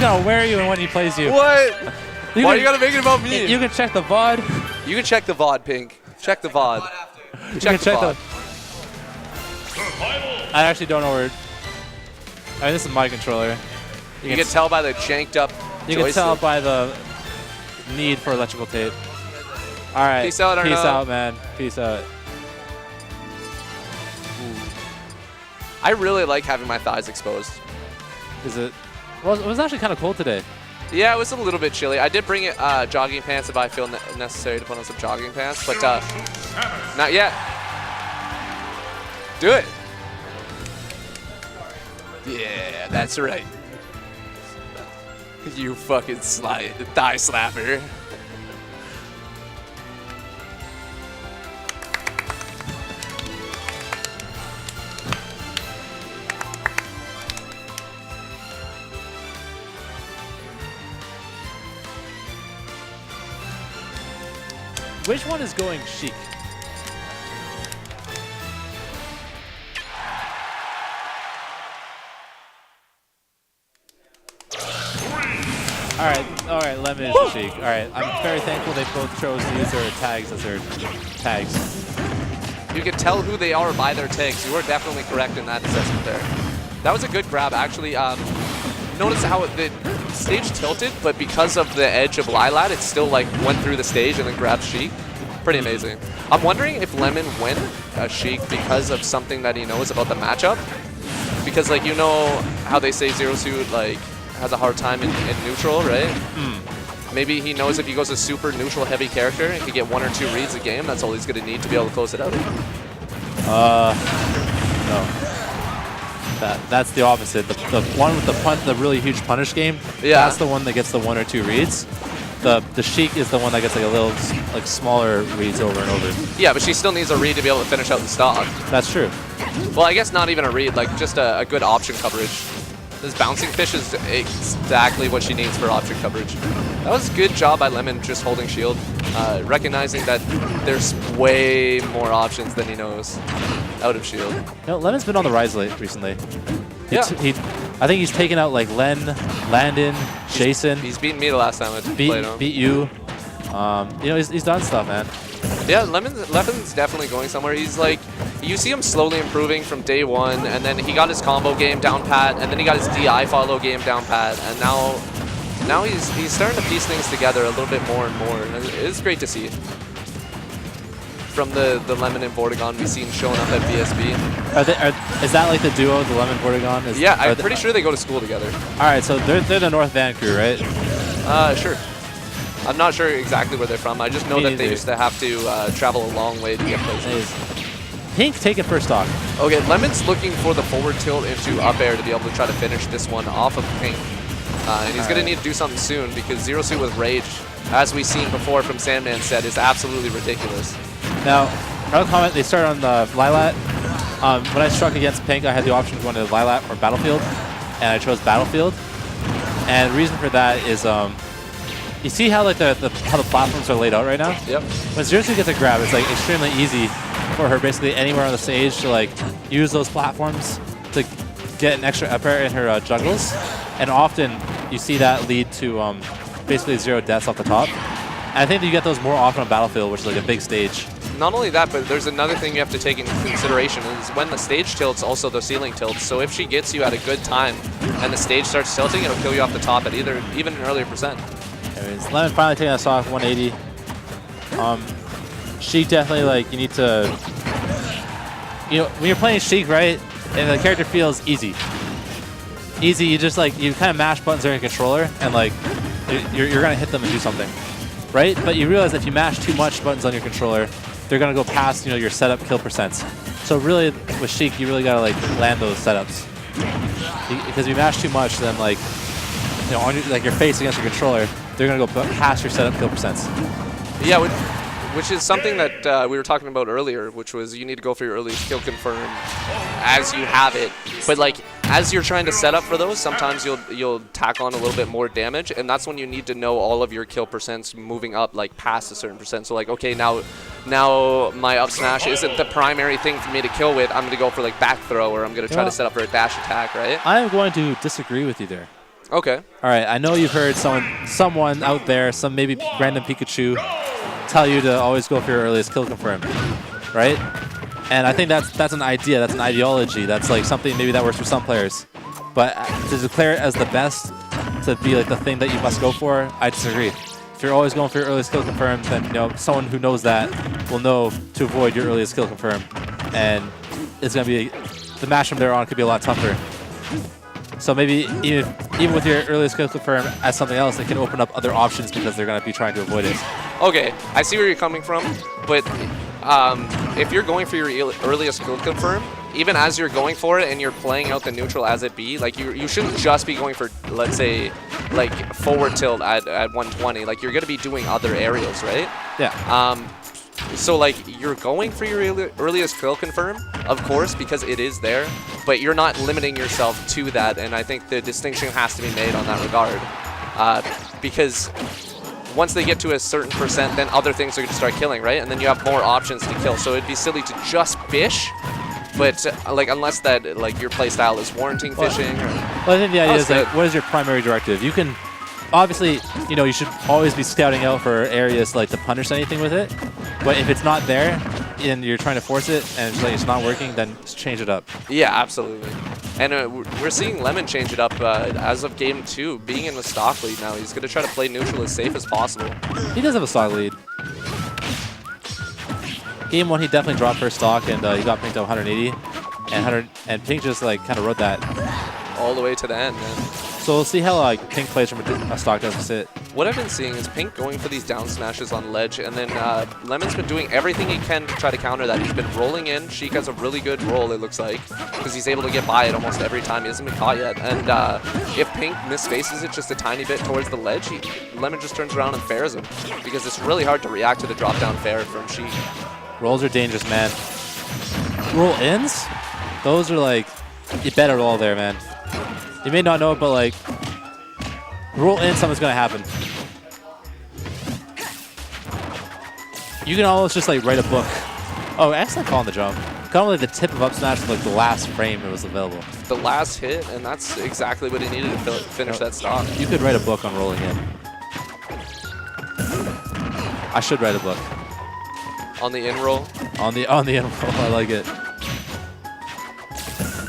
gonna wear you when he plays you. What? Why you gotta make it about me? You can check the VOD. You can check the VOD, Pink. Check the VOD. Check the VOD. I actually don't know where. I mean, this is my controller. You can tell by the janked up You can tell by the need for electrical tape. All right. Peace out, Arno. Peace out, man. Peace out. I really like having my thighs exposed. Is it? Well, it was actually kind of cold today. Yeah, it was a little bit chilly. I did bring it jogging pants if I feel necessary to put on some jogging pants, but not yet. Do it. Yeah, that's right. You fucking thigh slapper. Which one is going Sheik? All right, Lemmon is Sheik. All right, I'm very thankful they both chose to use their tags as their tags. You can tell who they are by their tags. You were definitely correct in that assessment there. That was a good grab, actually. Notice how the stage tilted, but because of the edge of Lilat, it still like went through the stage and then grabbed Sheik. Pretty amazing. I'm wondering if Lemmon went Sheik because of something that he knows about the matchup. Because like you know how they say Zero Suit like has a hard time in neutral, right? Maybe he knows if he goes a super neutral heavy character and can get 1 or 2 reads a game, that's all he's going to need to be able to close it out. No. That's the opposite. The one with the really huge punish game, that's the one that gets the 1 or 2 reads. The Sheik is the one that gets like a little like smaller reads over and over. Yeah, but she still needs a read to be able to finish out the stock. That's true. Well, I guess not even a read, like just a good option coverage. This bouncing fish is exactly what she needs for option coverage. That was a good job by Lemmon just holding shield, recognizing that there's way more options than he knows out of shield. Lemmon's been on the rise recently. I think he's taken out like Landon, Jason. He's beaten me the last time I played him. Beat you. He's done stuff, man. Yeah, Lemmon's definitely going somewhere. He's like, you see him slowly improving from day one, and then he got his combo game down pat, and then he got his DI follow game down pat, and now he's starting to piece things together a little bit more and more. And it's great to see. From the Lemmon and Vortigaunt we've seen showing up at BSB. Is that like the duo, the Lemmon Vortigaunt? Yeah, I'm pretty sure they go to school together. All right, so they're the North Van crew, right? Sure. I'm not sure exactly where they're from. I just know that they used to have to travel a long way to get places. Pink taking first stock. Okay, Lemmon's looking for the forward tilt into up air to be able to try to finish this one off of Pink. And he's going to need to do something soon because Zero Suit with Rage, as we've seen before from Sandman said, is absolutely ridiculous. Now, another comment, they started on the Lilat. When I struck against Pink, I had the option of going to Lilat or Battlefield, and I chose Battlefield. And the reason for that is, you see how like how the platforms are laid out right now? Yep. When Zero Suit gets a grab, it's like extremely easy for her basically anywhere on the stage to like use those platforms to get an extra up air in her juggles. And often you see that lead to basically 0 deaths off the top. And I think that you get those more often on Battlefield, which is like a big stage. Not only that, but there's another thing you have to take into consideration is when the stage tilts, also the ceiling tilts. So if she gets you at a good time and the stage starts tilting, it'll kill you off the top at even an earlier percent. Anyways, Lemmon finally taking us off 180. Sheik definitely, like, you need to, when you're playing Sheik, right, and the character feels easy. Easy, you just like, you kind of mash buttons on your controller and like, you're gonna hit them and do something, right? But you realize if you mash too much buttons on your controller, they're gonna go past, your setup kill percents. So really, with Sheik, you really gotta like land those setups. Because if you mash too much, then like, on your face against your controller, they're gonna go past your setup kill percents. Yeah, which is something that we were talking about earlier, which was you need to go for your early skill confirm as you have it. But like as you're trying to set up for those, sometimes you'll tack on a little bit more damage, and that's when you need to know all of your kill percents moving up like past a certain percent. So like, okay, now my up smash isn't the primary thing for me to kill with. I'm gonna go for like back throw, or I'm gonna try to set up for a dash attack, right? I'm going to disagree with you there. Okay. All right, I know you've heard someone out there, some maybe random Pikachu, tell you to always go for your earliest kill confirm, right? And I think that's an idea, that's an ideology, that's like something maybe that works for some players. But to declare it as the best, to be like the thing that you must go for, I disagree. If you're always going for your earliest kill confirm, then someone who knows that will know to avoid your earliest kill confirm, and it's gonna be the match from there on could be a lot tougher. So maybe even with your earliest kill confirm as something else, it can open up other options because they're gonna be trying to avoid it. Okay, I see where you're coming from, but if you're going for your earliest kill confirm, even as you're going for it and you're playing out the neutral as it be, like you shouldn't just be going for, let's say, like forward tilt at 120. Like you're gonna be doing other aerials, right? Yeah. So like you're going for your earliest kill confirm, of course, because it is there, but you're not limiting yourself to that, and I think the distinction has to be made on that regard. Because once they get to a certain percent, then other things are going to start killing, right? And then you have more options to kill. So it'd be silly to just fish, but like unless that like your play style is warranting fishing. Well, I think the idea is like, what is your primary directive? You can obviously, you should always be scouting out for areas like to punish anything with it. But if it's not there and you're trying to force it and it's not working, then just change it up. Yeah, absolutely. And we're seeing Lemmon change it up as of game 2, being in the stock lead now. He's going to try to play neutral as safe as possible. He does have a stock lead. Game 1, he definitely dropped first stock, and he got pinked at 180. And Pink just like kind of rode that all the way to the end, man. So we'll see how Pink plays from a stock deficit. What I've been seeing is Pink going for these down smashes on ledge, and then Lemmon's been doing everything he can to try to counter that. He's been rolling in. Sheik has a really good roll, it looks like, because he's able to get by it almost every time. He hasn't been caught yet. And if Pink misspaces it just a tiny bit towards the ledge, Lemmon just turns around and fairs him, because it's really hard to react to the drop down fair from Sheik. Rolls are dangerous, man. Roll ins? Those are like, you better roll there, man. You may not know it, but like, roll in, something's gonna happen. You can almost just like write a book. Oh, excellent call on the jump. Kind of like the tip of up smash, like the last frame it was available. The last hit, and that's exactly what he needed to finish that stock. You could write a book on rolling in. I should write a book. On the in roll? On the in roll, I like it.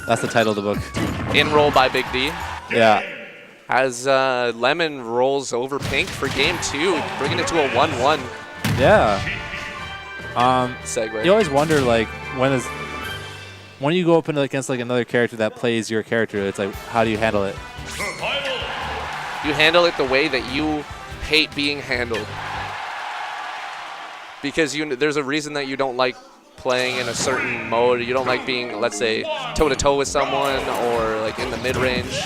That's the title of the book. In roll by Big D. Yeah. As Lemmon rolls over Pink for game 2, bringing it to a 1-1. Yeah. Segue. You always wonder, like, when you go up against like another character that plays your character, it's like, how do you handle it? You handle it the way that you hate being handled. Because there's a reason that you don't like playing in a certain mode. You don't like being, let's say, toe-to-toe with someone or like in the mid-range.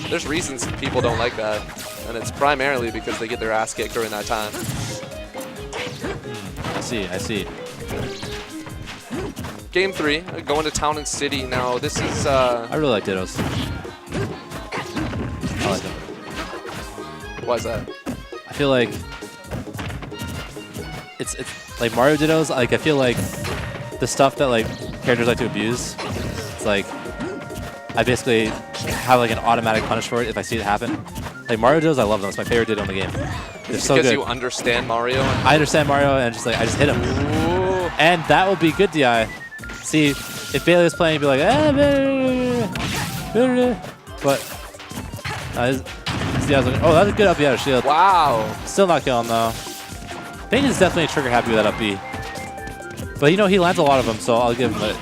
There's reasons people don't like that, and it's primarily because they get their ass kicked during that time. I see. Game 3, going to Town and City now. This is... I really like Dittos. I like them. Why is that? I feel like it's like Mario Dittos. Like I feel like the stuff that like characters like to abuse. It's like I basically have like an automatic punish for it if I see it happen. Like Mario Dittos, I love them. It's my favorite Ditto in the game. They're so good. Because you understand Mario? I understand Mario, and just like I just hit him. Ooh. And that will be good DI. See, if Bailey was playing, he'd be like, but oh, that's a good up B out of shield. Wow. Still not killing though. Payne is definitely trigger happy with that up B. But he lands a lot of them, so I'll give him it.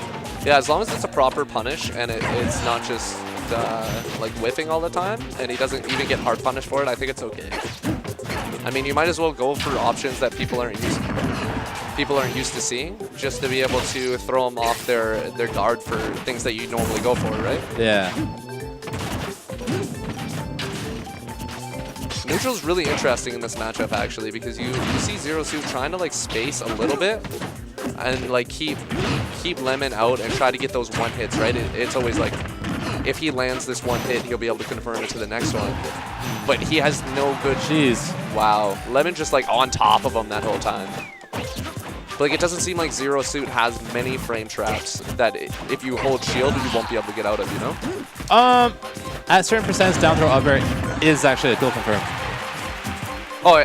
Yeah, as long as it's a proper punish and it's not just like whiffing all the time, and he doesn't even get hard punish for it, I think it's okay. I mean, you might as well go for options that people aren't used to seeing, just to be able to throw them off their guard for things that you normally go for, right? Yeah. Neutral's really interesting in this matchup, actually, because you see Zero Suit trying to like space a little bit and like keep Lemmon out and try to get those one hits, right? It's always like, if he lands this one hit, he'll be able to confirm it to the next one. But he has no good... Jeez. Wow. Lemmon just like on top of him that whole time. But like, it doesn't seem like Zero Suit has many frame traps that if you hold shield, you won't be able to get out of, you know? at certain percents, down throw up air is actually a dual confirm. Oh,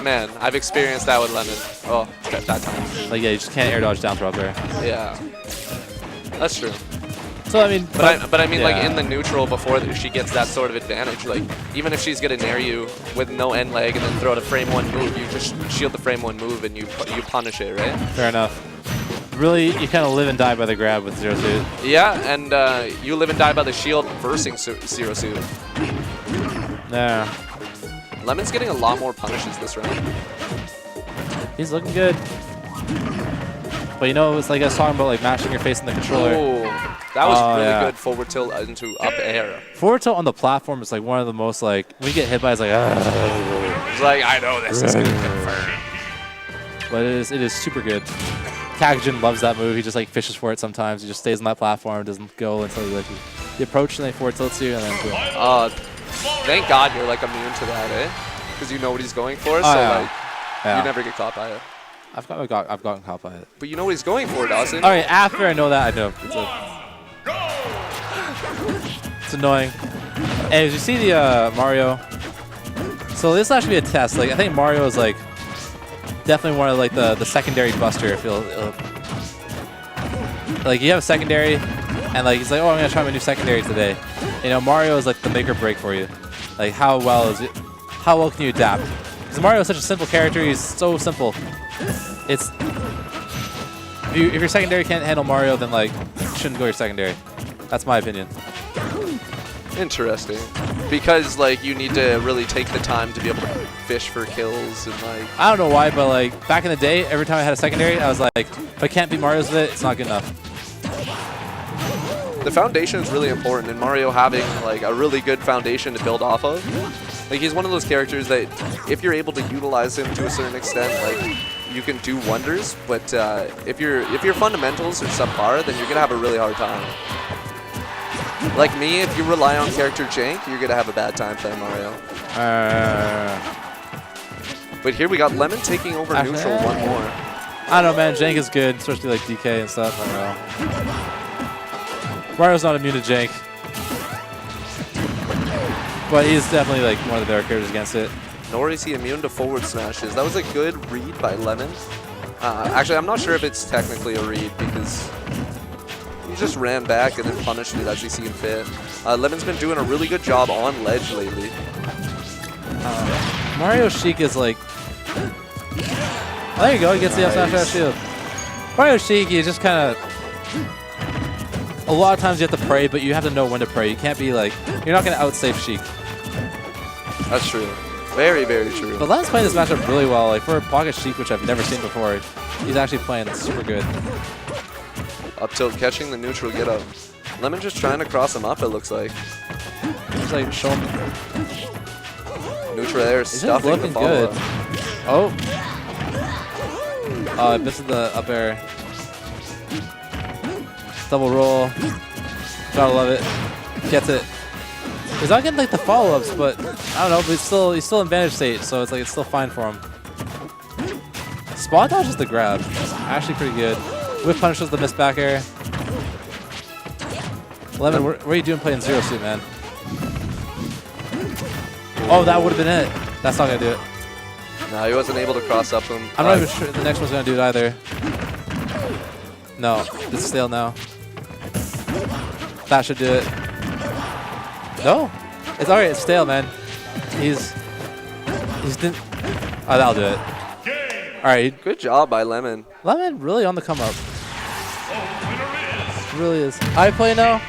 man, I've experienced that with Lemmon. Oh, that time. Like, yeah, you just can't air dodge down throw up air. Yeah, that's true. So, I mean... But I mean, like, in the neutral, before she gets that sort of advantage, like, even if she's going to nair you with no end leg and then throw out a frame 1 move, you just shield the frame 1 move and you punish it, right? Fair enough. Really, you kind of live and die by the grab with Zero Suit. Yeah, and you live and die by the shield versing Zero Suit. Yeah. Lemmon's getting a lot more punishes this round. He's looking good. But you know, it's like I was talking about, like, mashing your face in the controller. Oh, that was really good forward tilt into up air. Forward tilt on the platform is like one of the most, like, when you get hit by, it's like, it's like, I know this is going to confirm. But it is super good. Kakujin loves that move. He just, like, fishes for it sometimes. He just stays on that platform, doesn't go until you, like, you approach and then forward tilts you, and then boom. Thank God you're, like, immune to that, eh? Because you know what he's going for, so, like, you never get caught by it. I've gotten caught by it. But you know what he's going for, Dawson. All right, after I know that, I know. It's annoying. And as you see the Mario, so this will actually be a test. Like, I think Mario is, like, definitely one of, like, the secondary buster. If you'll, like, you have a secondary, and, like, he's like, oh, I'm gonna try my new secondary today. You know, Mario is, like, the make or break for you. Like, how well can you adapt? Because Mario is such a simple character. He's so simple. It's if your secondary can't handle Mario, then, like, you shouldn't go your secondary. That's my opinion. Interesting. Because, like, you need to really take the time to be able to fish for kills and, like... I don't know why, but, like, back in the day, every time I had a secondary, I was like, if I can't beat Mario's with it, it's not good enough. The foundation is really important, and Mario having, like, a really good foundation to build off of. Like, he's one of those characters that, if you're able to utilize him to a certain extent, like, you can do wonders. But if your fundamentals are subpar, then you're gonna have a really hard time. Like me, if you rely on character jank, you're gonna have a bad time playing Mario. But here we got Lemmon taking over neutral one more. I don't know, man. Jank is good, especially like DK and stuff. I don't know. Mario's not immune to jank, but he's definitely, like, one of the better characters against it. Nor is he immune to forward smashes. That was a good read by Lemmon. Actually, I'm not sure if it's technically a read because he just ran back and then punished it as he seen fit. Lemmon's been doing a really good job on ledge lately. Mario Sheik is like... Oh, there you go. He gets the up smash shield. Mario Sheik, you just kind of... A lot of times you have to pray, but you have to know when to pray. You can't be like... You're not going to outsafe Sheik. That's true. Very, very true. But Lemmon's playing this matchup really well. Like, for a pocket Sheik, which I've never seen before, he's actually playing super good. Up tilt, catching the neutral get up. Lemmon just trying to cross him up, it looks like. He's like, show him. Neutral there, stuffing the follow-up. Oh. Oh, it misses the up air. Double roll. Gotta love it. Gets it. He's not getting, like, the follow-ups, but I don't know. But he's still in advantage state, so it's like it's still fine for him. Spot dodge is the grab. Actually pretty good. Whip punish was the missed back air. Lemmon, what are you doing playing Zero Suit, man? Oh, that would have been it. That's not gonna do it. No, he wasn't able to cross up him. I'm not even sure the next one's gonna do it either. No, it's stale now. That should do it. No, it's alright. It's stale, man. He's didn't. Oh, that'll do it. All right. Good job by Lemmon. Lemmon really on the come up. Really is. I play now.